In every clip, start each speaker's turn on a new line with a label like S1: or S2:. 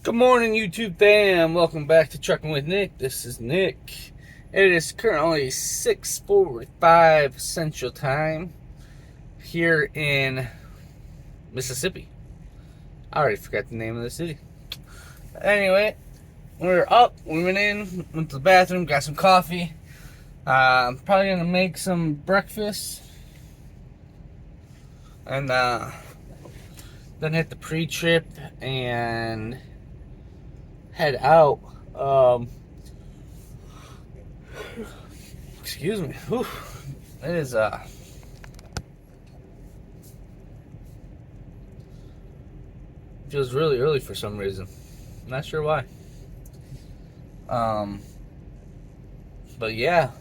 S1: Good morning, YouTube fam. Welcome back to Trucking with Nick. This is Nick. It is currently 6:45 Central Time here in Mississippi. I already forgot the name of the city. Anyway, we're up. We went in, went to the bathroom, got some coffee. Probably gonna make some breakfast and then hit the pre-trip and head out. Excuse me. Whew. It is feels really early for some reason. Not sure why. Um, but yeah,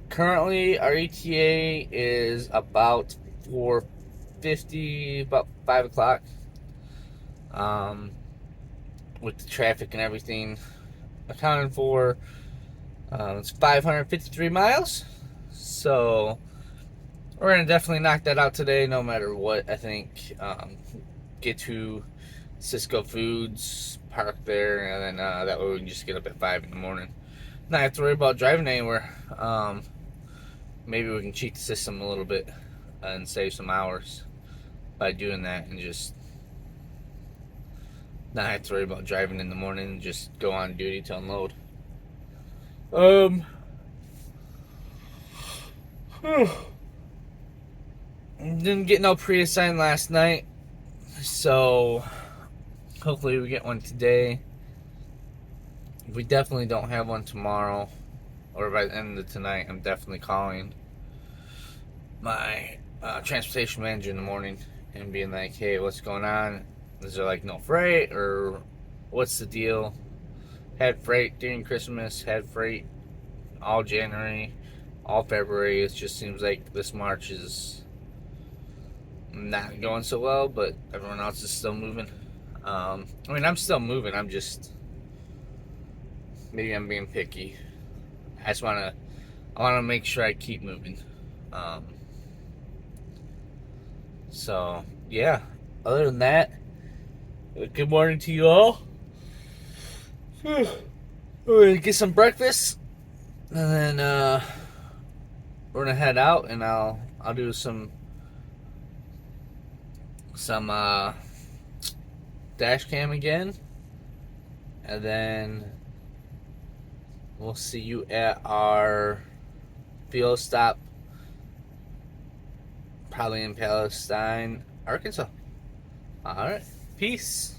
S1: currently our ETA is about 4:50, about 5 o'clock. Um, with the traffic and everything accounted for, it's 553 miles. So we're gonna definitely knock that out today, no matter what. I think get to Cisco Foods, park there, and then that way we can just get up at 5 in the morning. Not have to worry about driving anywhere. Maybe we can cheat the system a little bit and save some hours by doing that, and just not have to worry about driving in the morning and just go on duty to unload. Didn't get no pre-assigned last night, so hopefully we get one today. If we definitely don't have one tomorrow, or by the end of tonight, I'm definitely calling my transportation manager in the morning and being like, hey, what's going on? Is there like no freight, or what's the deal? Had freight during Christmas, had freight all January, all February. It just seems like this March is not going so well, but everyone else is still moving. I mean, I'm still moving. Maybe I'm being picky. I want to make sure I keep moving. Um, so yeah. Other than that, good morning to you all. We're gonna get some breakfast, and then we're gonna head out, and I'll do some dash cam again, and then we'll see you at our fuel stop, probably in Palestine, Arkansas. All right, peace.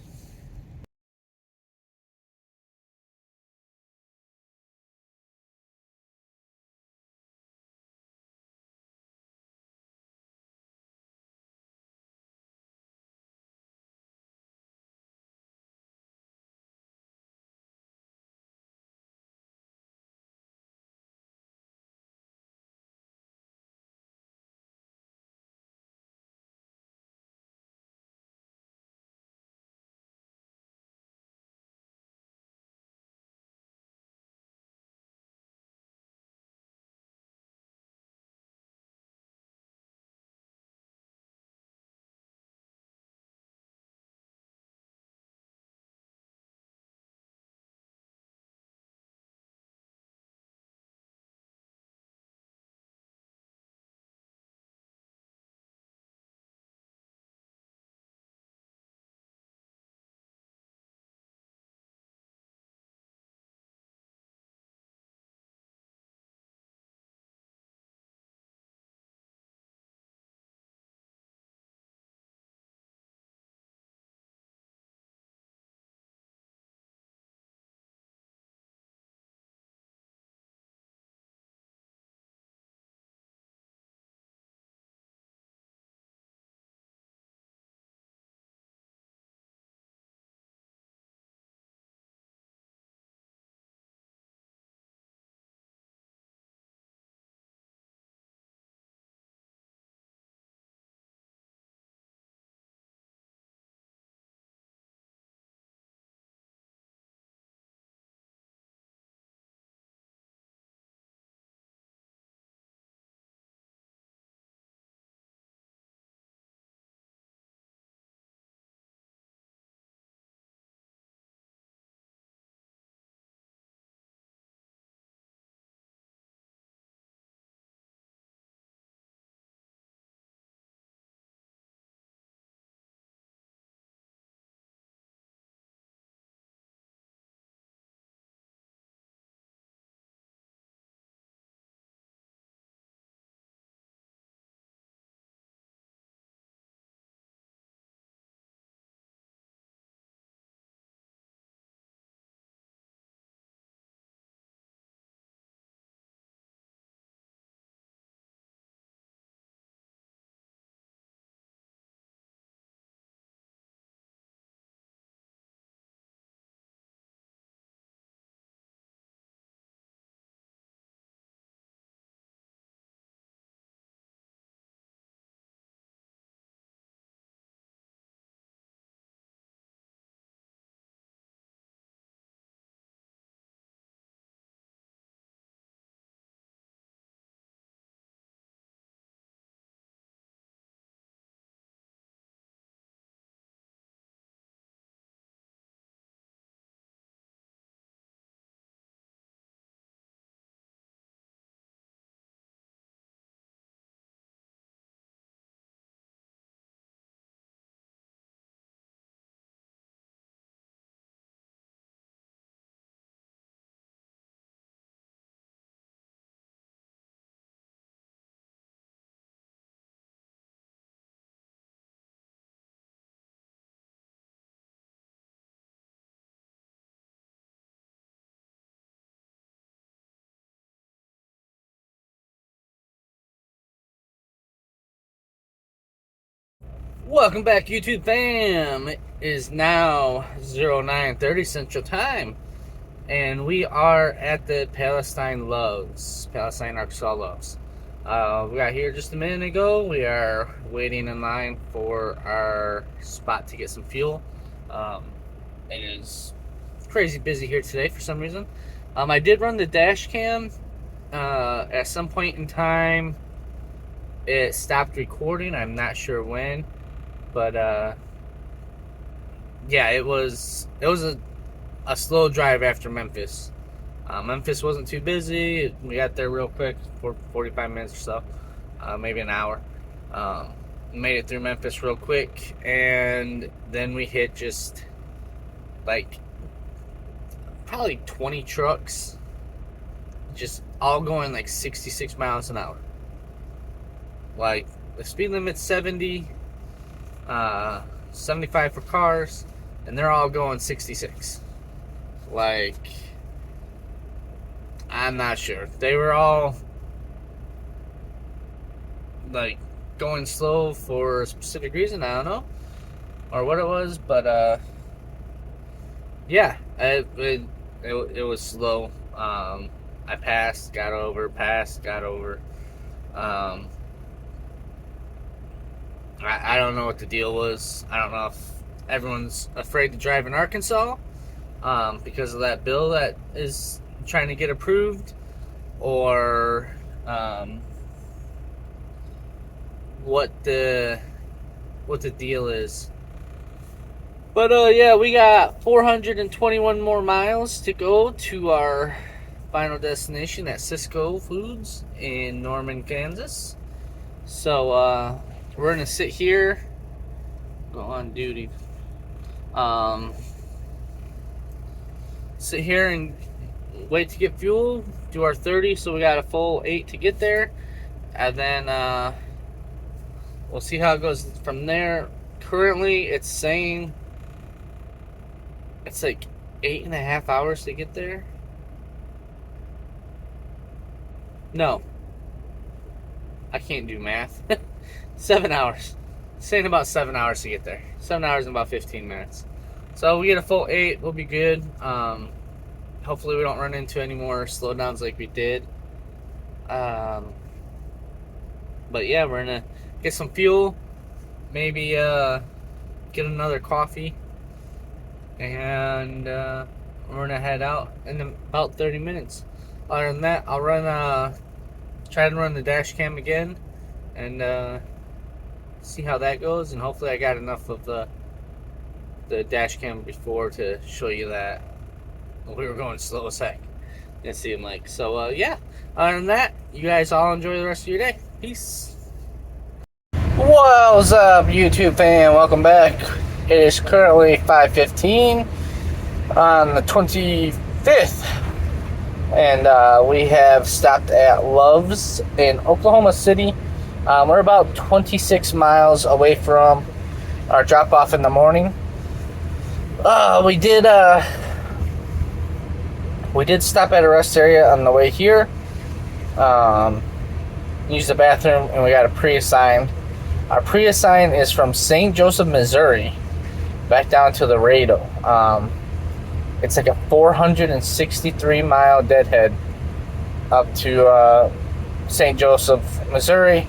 S1: Welcome back, YouTube fam. It is now 09:30 Central Time, and we are at the Palestine, Arkansas Loves. We got here just a minute ago. We are waiting in line for our spot to get some fuel. It is crazy busy here today for some reason. I did run the dash cam. At some point in time, it stopped recording. I'm not sure when. But yeah, it was a slow drive after Memphis. Memphis wasn't too busy. We got there real quick, for 45 minutes or so, maybe an hour. Made it through Memphis real quick, and then we hit just like probably 20 trucks, just all going like 66 miles an hour. Like the speed limit's 70. 75 for cars, and they're all going 66. Like, I'm not sure. They were all like going slow for a specific reason. I don't know, or what it was, but yeah, it was slow. I passed, got over, passed, got over. I don't know what the deal was. I don't know if everyone's afraid to drive in Arkansas because of that bill that is trying to get approved, or what the deal is. But yeah, we got 421 more miles to go to our final destination at Cisco Foods in Norman, Kansas. So we're gonna sit here, go on duty, sit here and wait to get fuel, do our 30, so we got a full 8 to get there, and then we'll see how it goes from there. Currently it's saying it's like 8.5 hours to get there. No, I can't do math. 7 hours. Saying about 7 hours to get there. 7 hours and about 15 minutes. So we get a full 8, we'll be good. Hopefully we don't run into any more slowdowns like we did. But yeah, we're gonna get some fuel. Maybe get another coffee. And we're gonna head out in about 30 minutes. Other than that, I'll try to run the dash cam again, and see how that goes, and hopefully I got enough of the dash cam before to show you that we were going slow as heck. It seemed like. So yeah, other than that, you guys all enjoy the rest of your day. Peace. What's up, YouTube fan? Welcome back. It is currently 5:15 on the 25th, and we have stopped at Love's in Oklahoma City. We're about 26 miles away from our drop-off in the morning. We did stop at a rest area on the way here. Used the bathroom, and we got a pre-assigned. Our pre-assigned is from St. Joseph, Missouri, back down to Laredo. It's like a 463-mile deadhead up to St. Joseph, Missouri,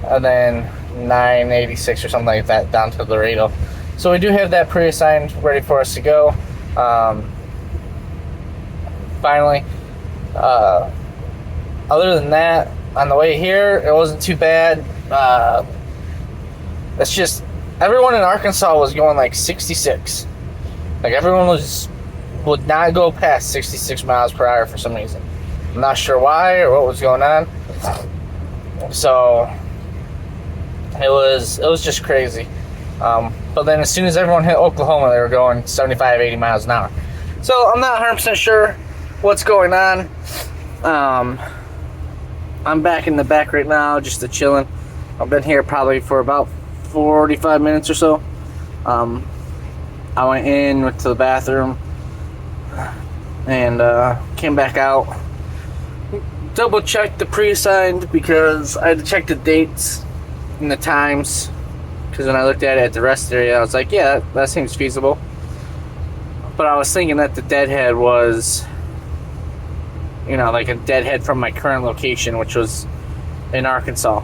S1: and then 986 or something like that down to Laredo. So we do have that pre-assigned ready for us to go. Finally. Other than that, on the way here, it wasn't too bad. It's just everyone in Arkansas was going like 66. Like everyone would not go past 66 miles per hour for some reason. I'm not sure why or what was going on. So it was just crazy. But then as soon as everyone hit Oklahoma, they were going 75, 80 miles an hour. So I'm not 100% sure what's going on. I'm back in the back right now, just chilling. I've been here probably for about 45 minutes or so. I went to the bathroom and came back out. Double checked the pre-assigned because I had to check the dates and the times Because when I looked at it at the rest area, I was like, yeah, that seems feasible. But I was thinking that the deadhead was, you know, like a deadhead from my current location, which was in Arkansas.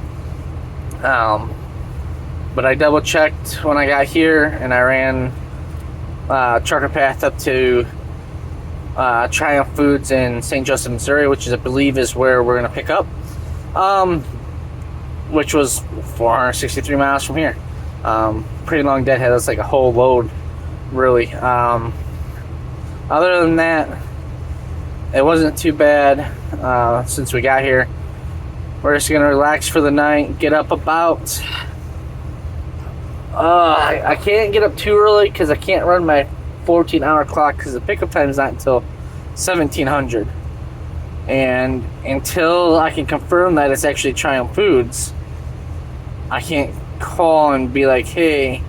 S1: But I double checked when I got here, and I ran Trucker Path up to Triumph Foods in St. Joseph, Missouri, which is, I believe, is where we're gonna pick up. Which was 463 miles from here. Pretty long deadhead. That's like a whole load, really. Other than that, it wasn't too bad since we got here. We're just gonna relax for the night. Get up about. I can't get up too early because I can't run my 14-hour clock because the pickup time is not until 1700. And until I can confirm that it's actually Triumph Foods, I can't call and be like, hey,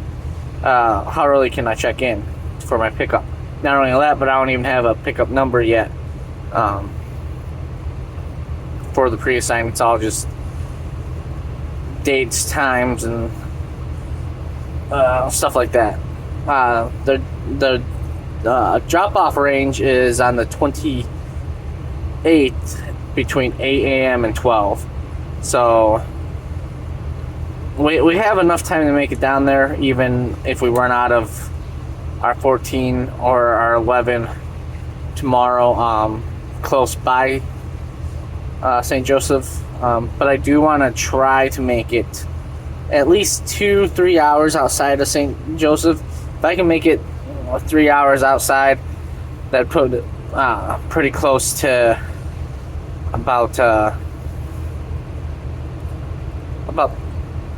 S1: how early can I check in for my pickup? Not only that, but I don't even have a pickup number yet for the pre-assigned. It's all just dates, times, and stuff like that. The drop-off range is on the 28th between 8 a.m. and 12. So we have enough time to make it down there, even if we run out of our 14 or our 11 tomorrow, close by St. Joseph. But I do want to try to make it at least 2-3 hours outside of St. Joseph. If I can make it 3 hours outside, that'd put it pretty close to about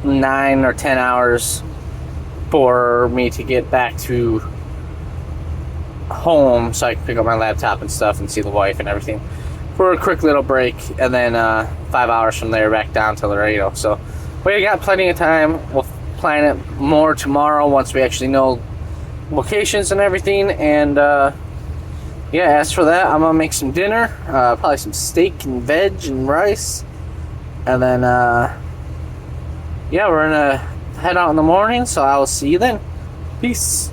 S1: 9 or 10 hours for me to get back to home so I can pick up my laptop and stuff and see the wife and everything for a quick little break, and then 5 hours from there back down to Laredo. So we got plenty of time. We'll plan it more tomorrow once we actually know locations and everything. And yeah, as for that, I'm gonna make some dinner, probably some steak and veg and rice, and then yeah, we're gonna head out in the morning. So I will see you then. Peace.